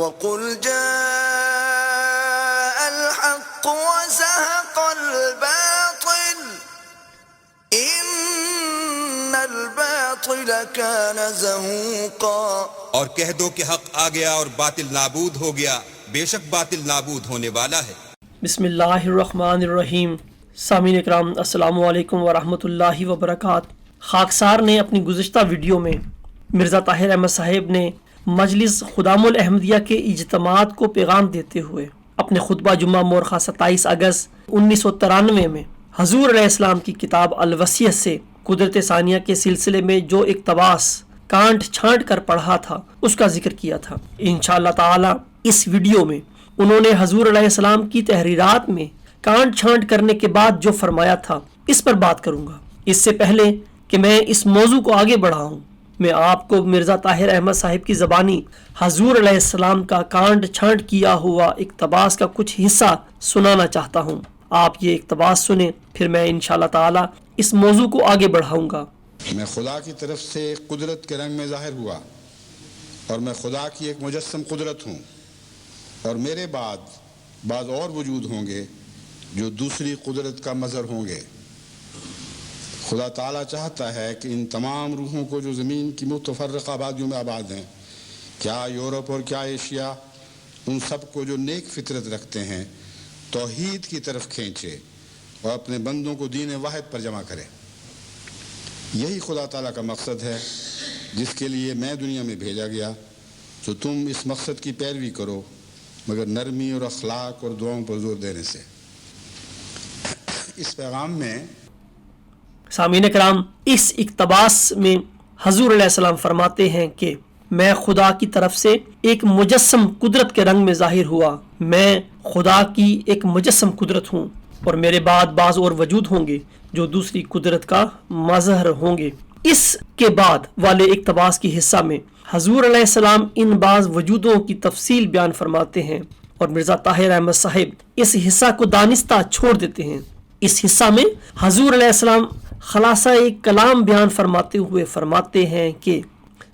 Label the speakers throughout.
Speaker 1: وَقُلْ جَاءَ الْحَقُّ وَزَهَقَ الْبَاطِلُ إِنَّ الْبَاطِلَ كَانَ زَهُوقًا۔
Speaker 2: اور کہہ دو کہ حق آ گیا اور باطل نابود ہو گیا، بے شک باطل نابود ہونے والا ہے۔
Speaker 3: بسم اللہ الرحمن الرحیم۔ سامعین اکرام، السلام علیکم ورحمۃ اللہ وبرکاتہ۔ خاکسار نے اپنی گزشتہ ویڈیو میں مرزا طاہر احمد صاحب نے مجلس خدام الاحمدیہ کے اجتماعات کو پیغام دیتے ہوئے اپنے خطبہ جمعہ مورخہ 27 اگست 1993 میں حضور علیہ السلام کی کتاب الوصیت سے قدرت ثانیہ کے سلسلے میں جو اقتباس کانٹ چھانٹ کر پڑھا تھا اس کا ذکر کیا تھا۔ انشاءاللہ تعالی اس ویڈیو میں انہوں نے حضور علیہ السلام کی تحریرات میں کانٹ چھانٹ کرنے کے بعد جو فرمایا تھا اس پر بات کروں گا۔ اس سے پہلے کہ میں اس موضوع کو آگے بڑھاؤں، میں آپ کو مرزا طاہر احمد صاحب کی زبانی حضور علیہ السلام کا کانٹ چھانٹ کیا ہوا اقتباس کا کچھ حصہ سنانا چاہتا ہوں۔ آپ یہ اقتباس سنیں، پھر میں انشاءاللہ تعالی اس موضوع کو آگے بڑھاؤں گا۔
Speaker 4: میں خدا کی طرف سے قدرت کے رنگ میں ظاہر ہوا اور میں خدا کی ایک مجسم قدرت ہوں، اور میرے بعد بعض اور وجود ہوں گے جو دوسری قدرت کا مظہر ہوں گے۔ خدا تعالیٰ چاہتا ہے کہ ان تمام روحوں کو جو زمین کی متفرقہ آبادیوں میں آباد ہیں، کیا یورپ اور کیا ایشیا، ان سب کو جو نیک فطرت رکھتے ہیں توحید کی طرف کھینچے اور اپنے بندوں کو دین واحد پر جمع کرے۔ یہی خدا تعالیٰ کا مقصد ہے جس کے لیے میں دنیا میں بھیجا گیا، تو تم اس مقصد کی پیروی کرو مگر نرمی اور اخلاق اور دعاؤں پر زور دینے سے۔ اس پیغام میں
Speaker 3: سامعین کرام، اس اقتباس میں حضور علیہ السلام فرماتے ہیں کہ میں خدا کی طرف سے ایک مجسم قدرت کے رنگ میں ظاہر ہوا، میں خدا کی ایک مجسم قدرت ہوں، اور میرے بعد بعض اور وجود ہوں گے جو دوسری قدرت کا مظہر ہوں گے۔ اس کے بعد والے اقتباس کی حصہ میں حضور علیہ السلام ان بعض وجودوں کی تفصیل بیان فرماتے ہیں، اور مرزا طاہر احمد صاحب اس حصہ کو دانستہ چھوڑ دیتے ہیں۔ اس حصہ میں حضور علیہ السلام خلاصہ ایک کلام بیان فرماتے ہوئے فرماتے ہیں کہ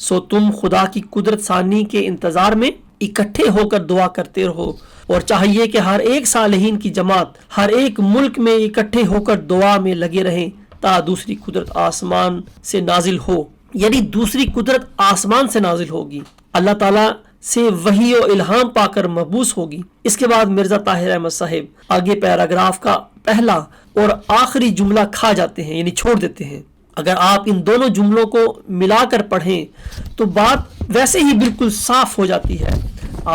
Speaker 3: سو تم خدا کی قدرت ثانی کے انتظار میں اکٹھے ہو کر دعا کرتے رہو، اور چاہیے کہ ہر ایک صالحین کی جماعت ہر ایک ملک میں اکٹھے ہو کر دعا میں لگے رہیں تا دوسری قدرت آسمان سے نازل ہو، یعنی دوسری قدرت آسمان سے نازل ہوگی، اللہ تعالیٰ سے وحی و الہام پا کر مبعوث ہوگی۔ اس کے بعد مرزا طاہر احمد صاحب آگے پیراگراف کا پہلا اور آخری جملہ کھا جاتے ہیں، یعنی چھوڑ دیتے ہیں۔ اگر آپ ان دونوں جملوں کو ملا کر پڑھیں تو بات ویسے ہی بالکل صاف ہو جاتی ہے۔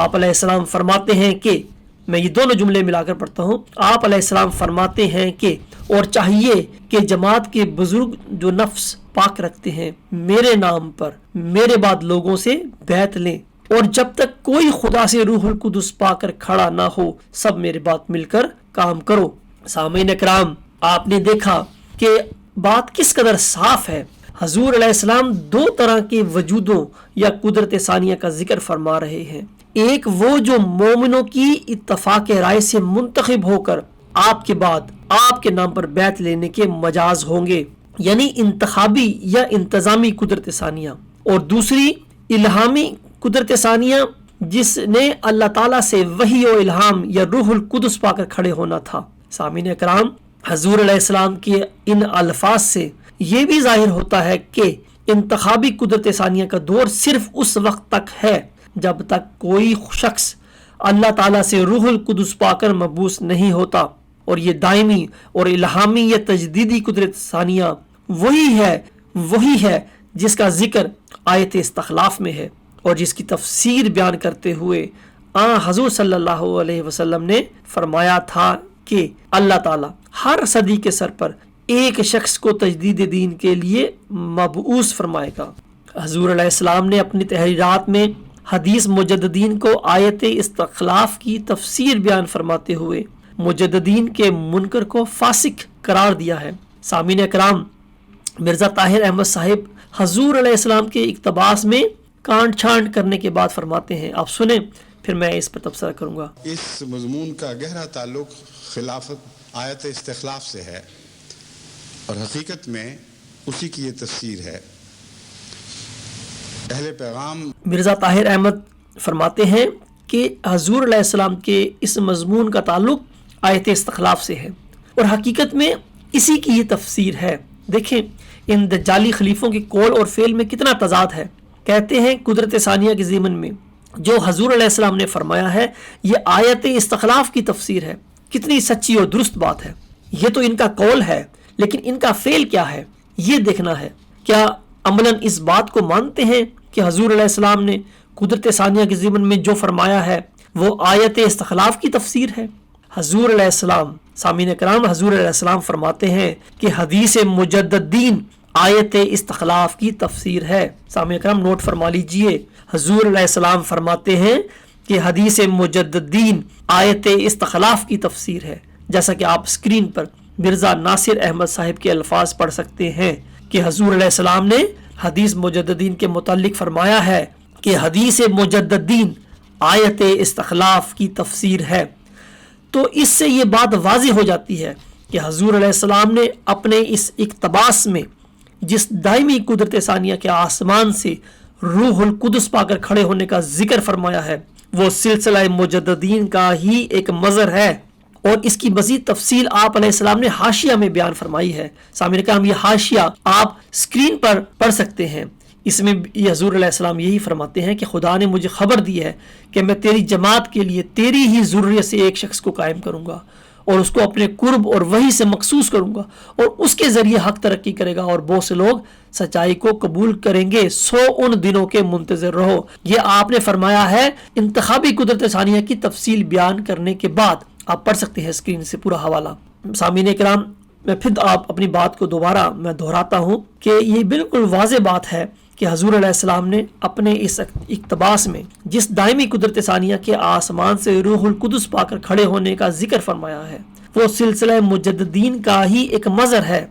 Speaker 3: آپ علیہ السلام فرماتے ہیں کہ میں یہ دونوں جملے ملا کر پڑھتا ہوں۔ آپ علیہ السلام فرماتے ہیں کہ اور چاہیے کہ جماعت کے بزرگ جو نفس پاک رکھتے ہیں میرے نام پر میرے بعد لوگوں سے بیعت لیں، اور جب تک کوئی خدا سے روح القدس پا کر کھڑا نہ ہو سب میرے بات مل کر کام کرو۔ سامعین اکرام، آپ نے دیکھا کہ بات کس قدر صاف ہے۔ حضور علیہ السلام دو طرح کے وجودوں یا قدرت ثانیہ کا ذکر فرما رہے ہیں۔ ایک وہ جو مومنوں کی اتفاق رائے سے منتخب ہو کر آپ کے بعد آپ کے نام پر بیعت لینے کے مجاز ہوں گے، یعنی انتخابی یا انتظامی قدرت ثانیہ، اور دوسری الہامی قدرت ثانیہ جس نے اللہ تعالیٰ سے وحی و الہام یا روح القدس پا کر کھڑے ہونا تھا۔ سامعین اکرام، حضور علیہ السلام کے ان الفاظ سے یہ بھی ظاہر ہوتا ہے کہ انتخابی قدرت ثانیہ کا دور صرف اس وقت تک ہے جب تک کوئی شخص اللہ تعالیٰ سے روح القدس پا کر مبعوث نہیں ہوتا، اور یہ دائمی اور الہامی یا تجدیدی قدرت ثانیہ وہی ہے جس کا ذکر آیت استخلاف میں ہے، اور جس کی تفسیر بیان کرتے ہوئے حضور صلی اللہ علیہ وسلم نے فرمایا تھا کہ اللہ تعالیٰ ہر صدی کے سر پر ایک شخص کو تجدید دین کے لیے مبعوث فرمائے گا۔ حضور علیہ السلام نے اپنی تحریرات میں حدیث مجددین کو آیت استخلاف کی تفسیر بیان فرماتے ہوئے مجددین کے منکر کو فاسق قرار دیا ہے۔ سامعین اکرام، مرزا طاہر احمد صاحب حضور علیہ السلام کے اقتباس میں کانٹ چھانٹ کرنے کے بعد فرماتے ہیں، آپ سنیں پھر میں اس پر تبصرہ کروں گا۔
Speaker 4: اس مضمون کا گہرا تعلق خلافت آیت استخلاف سے ہے، اور حقیقت میں اسی کی یہ تفسیر ہے۔ اہل پیغام
Speaker 3: مرزا طاہر احمد فرماتے ہیں کہ حضور علیہ السلام کے اس مضمون کا تعلق آیت استخلاف سے ہے، اور حقیقت میں اسی کی یہ تفسیر ہے۔ دیکھیں ان دجالی خلیفوں کے قول اور فعل میں کتنا تضاد ہے۔ کہتے ہیں قدرت ثانیہ کے ضمن میں جو حضور علیہ السلام نے فرمایا ہے یہ آیت استخلاف کی تفسیر ہے۔ کتنی سچی اور درست بات ہے۔ یہ تو ان کا قول ہے، لیکن ان کا فعل کیا ہے یہ دیکھنا ہے۔ کیا عملاً اس بات کو مانتے ہیں کہ حضور علیہ السلام نے قدرت ثانیہ کے ضمن میں جو فرمایا ہے وہ آیت استخلاف کی تفسیر ہے؟ حضور علیہ السلام، سامعین کرام، حضور علیہ السلام فرماتے ہیں کہ حدیث مجددین آیت استخلاف کی تفسیر ہے۔ سامعین کرام نوٹ فرما لیجئے، حضور علیہ السلام فرماتے ہیں کہ حدیث مجددین آیت استخلاف کی تفسیر ہے۔ جیسا کہ آپ اسکرین پر مرزا ناصر احمد صاحب کے الفاظ پڑھ سکتے ہیں کہ حضور علیہ السلام نے حدیث مجددین کے متعلق فرمایا ہے کہ حدیث مجددین آیت استخلاف کی تفسیر ہے۔ تو اس سے یہ بات واضح ہو جاتی ہے کہ حضور علیہ السلام نے اپنے اس اقتباس میں جس دائمی قدرت ثانیہ کے آسمان سے روح القدس پا کر کھڑے ہونے کا ذکر فرمایا ہے وہ سلسلہ مجددین کا ہی ایک مظہر ہے، اور اس کی مزید تفصیل آپ علیہ السلام نے حاشیہ میں بیان فرمائی ہے۔ سامعین کرام یہ حاشیہ آپ اسکرین پر پڑھ سکتے ہیں۔ اس میں یہ حضور علیہ السلام یہی فرماتے ہیں کہ خدا نے مجھے خبر دی ہے کہ میں تیری جماعت کے لیے تیری ہی ضروریت سے ایک شخص کو قائم کروں گا اور اس کو اپنے قرب اور وحی سے مخصوص کروں گا، اور اس کے ذریعے حق ترقی کرے گا اور بہت سے لوگ سچائی کو قبول کریں گے۔ سو ان دنوں کے منتظر رہو۔ یہ آپ نے فرمایا ہے انتخابی قدرت ثانیہ کی تفصیل بیان کرنے کے بعد۔ آپ پڑھ سکتے ہیں اسکرین سے پورا حوالہ۔ سامعین کرام میں پھر آپ اپنی بات کو دوبارہ میں دہراتا ہوں کہ یہ بالکل واضح بات ہے کہ حضور علیہ السلام نے اپنے اس اقتباس میں جس دائمی قدرت ثانیہ کے آسمان سے روح القدس پا کر کھڑے ہونے کا ذکر فرمایا ہے وہ سلسلہ مجددین کا ہی ایک مظہر ہے،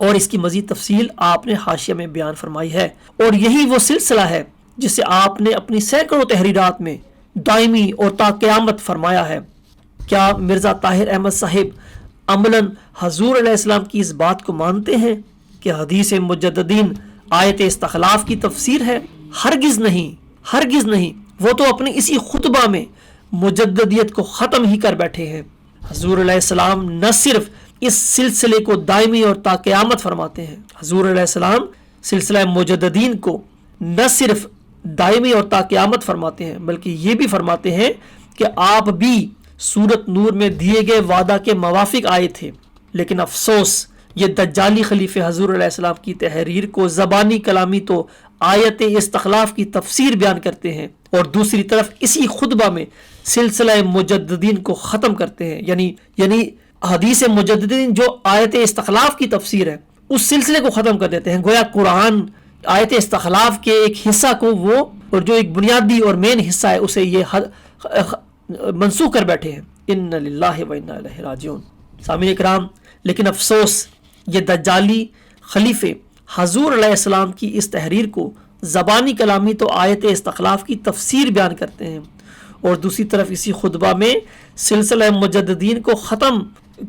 Speaker 3: اور اس کی مزید تفصیل آپ نے حاشیہ میں بیان فرمائی ہے، اور یہی وہ سلسلہ ہے جسے آپ نے اپنی سینکڑوں تحریرات میں دائمی اور تا قیامت فرمایا ہے۔ کیا مرزا طاہر احمد صاحب عملاً حضور علیہ السلام کی اس بات کو مانتے ہیں کہ حدیث مجددین آیت استخلاف کی تفسیر ہے؟ ہرگز نہیں، ہرگز نہیں۔ وہ تو اپنے اسی خطبہ میں مجددیت کو ختم ہی کر بیٹھے ہیں۔ حضور علیہ السلام نہ صرف اس سلسلے کو دائمی اور تا قیامت فرماتے ہیں، حضور علیہ السلام سلسلہ مجددین کو نہ صرف دائمی اور تا قیامت فرماتے ہیں بلکہ یہ بھی فرماتے ہیں کہ آپ بھی سورت نور میں دیے گئے وعدہ کے موافق آئے تھے، لیکن افسوس یہ دجالی خلیفے حضور علیہ السلام کی تحریر کو زبانی کلامی تو آیت استخلاف کی تفسیر بیان کرتے ہیں، اور دوسری طرف اسی خطبہ میں سلسلہ مجددین کو ختم کرتے ہیں۔ یعنی حدیث مجددین جو آیت استخلاف کی تفسیر ہے اس سلسلے کو ختم کر دیتے ہیں، گویا قرآن آیت استخلاف کے ایک حصہ کو وہ، اور جو ایک بنیادی اور مین حصہ ہے اسے یہ منسوخ کر بیٹھے ہیں۔ ان للہ و انا الیہ راجعون۔ سامعین کرام لیکن افسوس یہ دجالی خلیفے حضور علیہ السلام کی اس تحریر کو زبانی کلامی تو آیت استخلاف کی تفسیر بیان کرتے ہیں، اور دوسری طرف اسی خطبہ میں سلسلہ مجددین کو ختم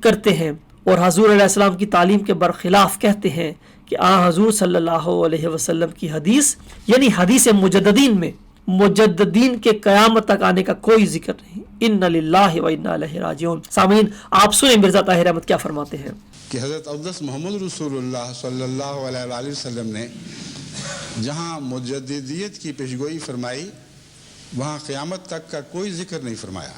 Speaker 3: کرتے ہیں، اور حضور علیہ السلام کی تعلیم کے برخلاف کہتے ہیں کہ حضور صلی اللہ علیہ وسلم کی حدیث یعنی حدیث مجددین میں مجددین کے قیامت تک آنے کا کوئی ذکر نہیں۔ ان للہ و انا الیہ راجعون۔ سامعین آپ سنیں مرزا طاہر احمد کیا فرماتے ہیں
Speaker 4: کہ حضرت اقدس محمد رسول اللہ صلی اللہ علیہ وآلہ وسلم نے جہاں مجددیت کی پیشگوئی فرمائی وہاں قیامت تک کا کوئی ذکر نہیں فرمایا۔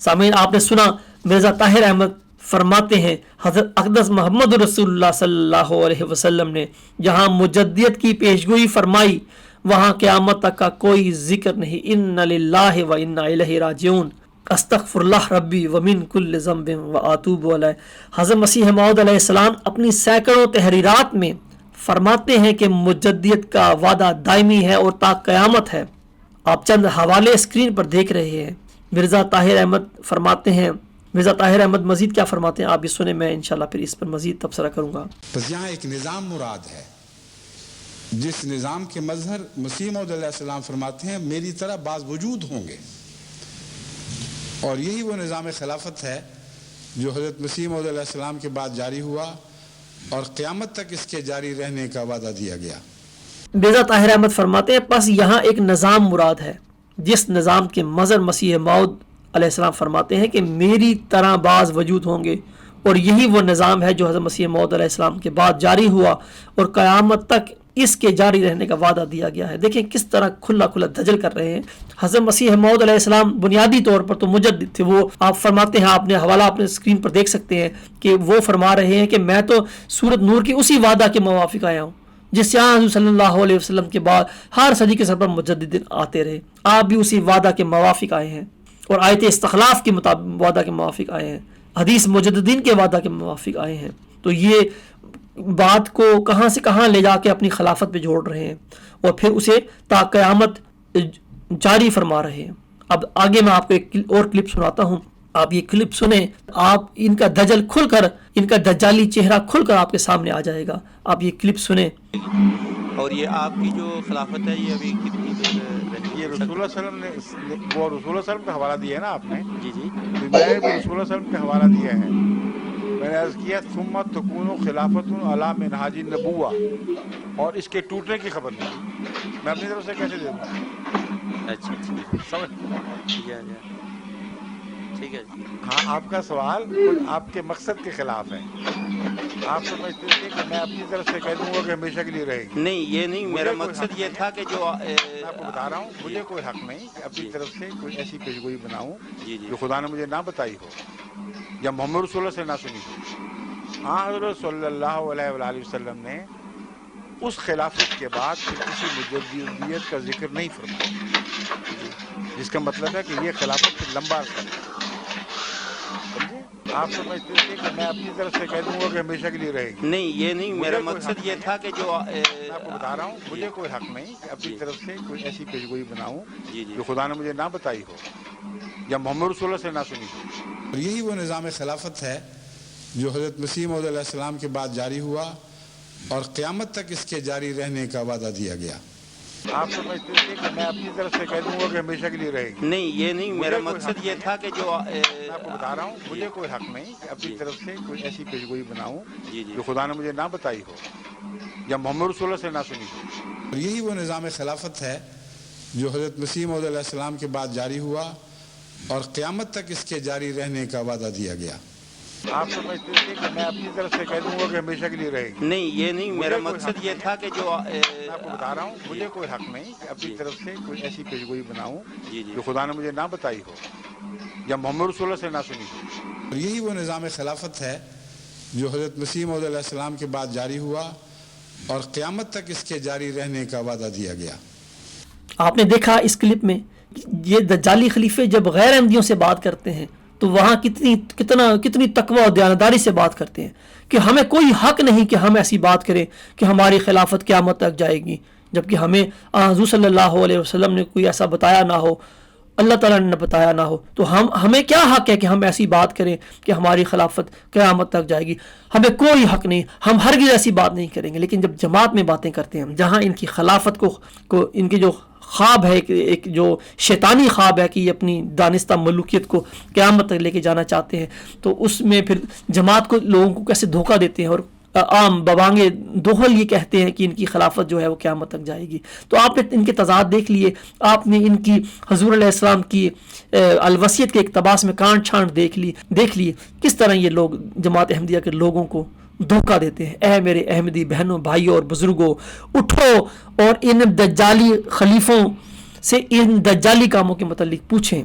Speaker 3: سامعین آپ نے سنا مرزا طاہر احمد فرماتے ہیں حضرت اقدس محمد رسول اللہ صلی اللہ علیہ وسلم نے جہاں مجددیت کی پیشگوئی فرمائی وہاں قیامت تک کا کوئی ذکر نہیں۔ ان للہ و انا الیہ راجعون۔ استغفر اللہ ربی ومن کل ذنب واتوب علیہ۔ حضرت مسیح موعود علیہ السلام اپنی سینکڑوں تحریرات میں فرماتے ہیں کہ مجددیت کا وعدہ دائمی ہے اور تا قیامت ہے۔ آپ چند حوالے اسکرین پر دیکھ رہے ہیں۔ مرزا طاہر احمد فرماتے ہیں، مرزا طاہر احمد مزید کیا فرماتے ہیں آپ بھی سنیں، میں انشاءاللہ پھر اس پر مزید تبصرہ کروں گا۔
Speaker 4: بس یہاں ایک نظام مراد ہے جس نظام کے مظہر مسیح موعود علیہ السلام فرماتے ہیں میری طرح بعض وجود ہوں گے، اور یہی وہ نظام خلافت ہے جو حضرت مسیح موعود علیہ السلام کے بعد جاری ہوا اور قیامت تک اس کے جاری رہنے کا وعدہ دیا گیا۔
Speaker 3: مرزا طاہر احمد فرماتے ہیں پس یہاں ایک نظام مراد ہے جس نظام کے مظہر مسیح موعود علیہ السلام فرماتے ہیں کہ میری طرح بعض وجود ہوں گے، اور یہی وہ نظام ہے جو حضرت مسیح موعود علیہ السلام کے بعد جاری ہوا اور قیامت تک اس کے جاری رہنے کا وعدہ دیا گیا ہے۔ دیکھیں کس طرح کھلا کھلا دجل کر رہے ہیں۔ حضرت مسیح موعود علیہ السلام بنیادی طور پر تو مجدد تھے، وہ آپ فرماتے ہیں، آپ نے حوالہ اپنے اسکرین پر دیکھ سکتے ہیں کہ وہ فرما رہے ہیں کہ میں تو سورۃ نور کی اسی وعدہ کے موافق آیا ہوں جس سے حضور صلی اللہ علیہ وسلم کے بعد ہر صدی کے سر پر مجددین آتے رہے، آپ بھی اسی وعدہ کے موافق آئے ہیں اور آیت استخلاف کے مطابق وعدہ کے موافق آئے ہیں، حدیث مجددین کے وعدہ کے موافق آئے ہیں۔ تو یہ بات کو کہاں سے کہاں لے جا کے اپنی خلافت پہ جوڑ رہے ہیں اور پھر اسے تا قیامت جاری فرما رہے ہیں۔ اب آگے میں آپ کو ایک اور کلپ سناتا ہوں، آپ یہ کلپ سنیں، آپ ان کا دجل کھل کر، ان کا دجالی چہرہ کھل کر آپ کے سامنے آ جائے گا۔ آپ یہ کلپ سنیں۔
Speaker 5: اور یہ آپ کی جو خلافت ہے یہ ابھی کتنی دیر رہی؟
Speaker 6: یہ رسول اللہ صلی اللہ علیہ وسلم نے وہ رسول اللہ صلی اللہ علیہ وسلم کا حوالہ دیا ہے نا آپ نے،
Speaker 5: جی جی
Speaker 6: تو میں نے بھی رسول اللہ صلی اللہ علیہ وسلم کا حوالہ دیا ہے۔ میں نے عرض کیا ثم تکون خلافت علی منہاج النبوہ، اور اس کے ٹوٹنے کی خبر نہیں، میں اپنی طرف سے کیسے دے دوں؟
Speaker 5: اچھا
Speaker 6: سمجھ؟
Speaker 5: ٹھیک ہے جی۔
Speaker 6: ہاں، آپ کا سوال آپ کے مقصد کے خلاف ہے۔ آپ سمجھتے تھے کہ میں اپنی طرف سے کہہ دوں گا کہ ہمیشہ کے لیے رہے گی۔
Speaker 5: نہیں یہ نہیں، میرا مقصد یہ تھا کہ جو
Speaker 6: میں آپ کو بتا رہا ہوں، مجھے کوئی حق نہیں کہ اپنی طرف سے کوئی ایسی پیشگوئی بناؤں جو خدا نے مجھے نہ بتائی ہو یا محمد رسول اللہ سے نہ سنی ہو۔ ہاں، حضرت صلی اللہ علیہ وآلہ وسلم نے اس خلافت کے بعد پھر کسی مجددیت کا ذکر نہیں فرمایا، جس کا مطلب ہے کہ یہ خلافت پھر لمبا عرصہ ہے۔ آپ سمجھتے تھے کہ میں اپنی طرف سے کہہ دوں گا کہ ہمیشہ کے لیے رہے گی۔
Speaker 5: نہیں یہ نہیں، میرا مقصد یہ تھا کہ جو
Speaker 6: میں آپ کو بتا رہا ہوں، مجھے کوئی حق نہیں کہ اپنی طرف سے کوئی ایسی پیشگوئی بناؤں جو خدا نے مجھے نہ بتائی ہو یا محمد رسول اللہ سے نہ سنی ہو۔
Speaker 4: اور یہی وہ نظام خلافت ہے جو حضرت مسیح موعود علیہ السلام کے بعد جاری ہوا اور قیامت تک اس کے جاری رہنے کا وعدہ دیا گیا۔
Speaker 6: آپ سمجھتے تھے کہ میں اپنی طرف سے کہہ دوں گا کہ ہمیشہ کے لیے رہے گی۔
Speaker 5: نہیں یہ نہیں، میرا مقصد یہ تھا کہ جو
Speaker 6: میں آپ کو بتا رہا ہوں، مجھے کوئی حق نہیں کہ اپنی طرف سے کوئی ایسی پیشگوئی بناؤں جو خدا نے مجھے نہ بتائی ہو یا محمد رسول اللہ سے نہ سنی ہو۔
Speaker 4: اور یہی وہ نظام خلافت ہے جو حضرت مسیح موعود علیہ السلام کے بعد جاری ہوا اور قیامت تک اس کے جاری رہنے کا وعدہ دیا گیا۔
Speaker 6: آپ سمجھتے تھے کہ میں اپنی طرف سے کہہ دوں گا کہ ہمیشہ کے لیے رہے گی۔
Speaker 5: نہیں یہ نہیں، میرا مقصد یہ تھا کہ جو
Speaker 6: میں آپ کو بتا رہا ہوں، مجھے کوئی حق نہیں کہ اپنی طرف سے کوئی ایسی پیشگوئی بناؤں جو خدا نے مجھے نہ بتائی ہو یا محمد رسول اللہ سے نہ سنی ہو۔
Speaker 4: اور یہی وہ نظام خلافت ہے جو حضرت مسیح موعود علیہ السلام کے بعد جاری ہوا اور قیامت تک اس کے جاری رہنے کا وعدہ دیا گیا۔
Speaker 3: آپ نے دیکھا اس کلپ میں یہ دجالی خلیفے جب غیر احمدیوں سے بات کرتے ہیں تو وہاں کتنی تقوی اور دیانتداری سے بات کرتے ہیں کہ ہمیں کوئی حق نہیں کہ ہم ایسی بات کریں کہ ہماری خلافت قیامت تک جائے گی، جبکہ ہمیں حضور صلی اللہ علیہ وسلم نے کوئی ایسا بتایا نہ ہو، اللہ تعالیٰ نے بتایا نہ ہو، تو ہمیں کیا حق ہے کہ ہم ایسی بات کریں کہ ہماری خلافت قیامت تک جائے گی؟ ہمیں کوئی حق نہیں، ہم ہرگز ایسی بات نہیں کریں گے۔ لیکن جب جماعت میں باتیں کرتے ہیں جہاں ان کی خلافت کو ان کے جو خواب ہے، ایک جو شیطانی خواب ہے کہ یہ اپنی دانستہ ملوکیت کو قیامت تک لے کے جانا چاہتے ہیں، تو اس میں پھر جماعت کو لوگوں کو کیسے دھوکہ دیتے ہیں اور عام ببانگے دوہل یہ کہتے ہیں کہ ان کی خلافت جو ہے وہ قیامت تک جائے گی۔ تو آپ نے ان کے تضاد دیکھ لیے، آپ نے ان کی حضور علیہ السلام کی الوصیت کے اقتباس میں کانٹ چھانٹ دیکھ لیے کس طرح یہ لوگ جماعت احمدیہ کے لوگوں کو دھوکہ دیتے ہیں۔ اے میرے احمدی بہنوں، بھائیوں اور بزرگوں، اٹھو اور ان دجالی خلیفوں سے ان دجالی کاموں کے متعلق پوچھیں۔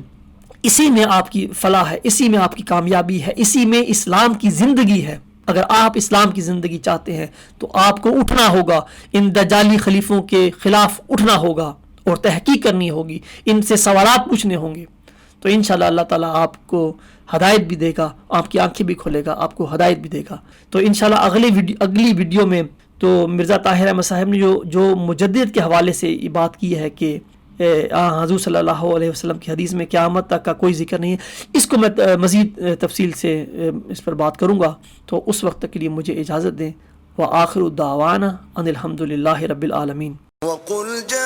Speaker 3: اسی میں آپ کی فلاح ہے، اسی میں آپ کی کامیابی ہے، اسی میں اسلام کی زندگی ہے۔ اگر آپ اسلام کی زندگی چاہتے ہیں تو آپ کو اٹھنا ہوگا، ان دجالی خلیفوں کے خلاف اٹھنا ہوگا اور تحقیق کرنی ہوگی، ان سے سوالات پوچھنے ہوں گے۔ تو انشاءاللہ اللہ تعالیٰ آپ کو ہدایت بھی دے گا، آپ کی آنکھیں بھی کھولے گا، آپ کو ہدایت بھی دے گا۔ تو انشاءاللہ اگلی ویڈیو میں تو مرزا طاہر احمد صاحب نے جو مجدد کے حوالے سے یہ بات کی ہے کہ حضور صلی اللہ علیہ وسلم کی حدیث میں قیامت تک کا کوئی ذکر نہیں ہے، اس کو میں مزید تفصیل سے اس پر بات کروں گا۔ تو اس وقت تک کے لیے مجھے اجازت دیں۔ وآخر دعوانا ان الحمد للہ رب العالمین۔
Speaker 1: وقل جاء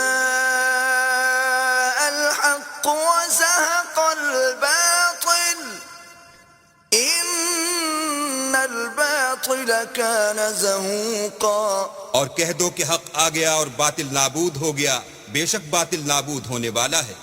Speaker 1: الحق وزهق الباطل إن الباطل كان زهوقا،
Speaker 2: اور کہہ دو کہ حق آ گیا اور باطل نابود ہو گیا، بے شک باطل نابود ہونے والا ہے۔